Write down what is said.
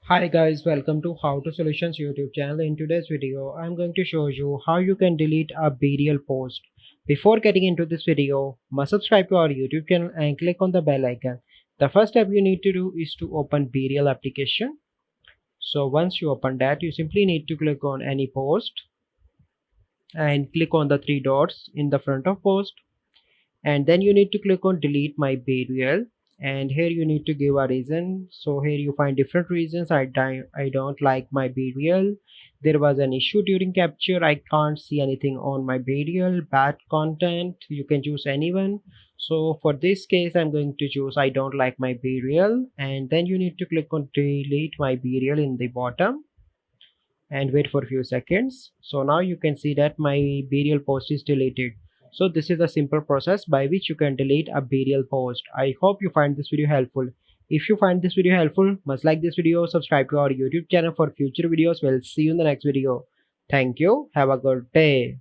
Hi guys, welcome to How to Solutions YouTube channel. In today's video, I'm going to show you how you can delete a BeReal post. Before getting into this video, must subscribe to our YouTube channel and click on the bell icon. The first step you need to do is to open BeReal application. So once you open that, you simply need to click on any post and click on the three dots in the front of post, and then you need to click on delete my BeReal, and here you need to give a reason. So here you find different reasons. I don't like my BeReal. There was an issue during capture. I can't see anything on my BeReal. Bad content. You can choose anyone. So for this case, I'm going to choose I don't like my BeReal, and then you need to click on delete my BeReal in the bottom and wait for a few seconds. So now you can see that my BeReal post is deleted. So this is a simple process by which you can delete a BeReal post. I hope you find this video helpful. If you find this video helpful, must like this video, subscribe to our YouTube channel for future videos. We'll see you in the next video. Thank you. Have a good day.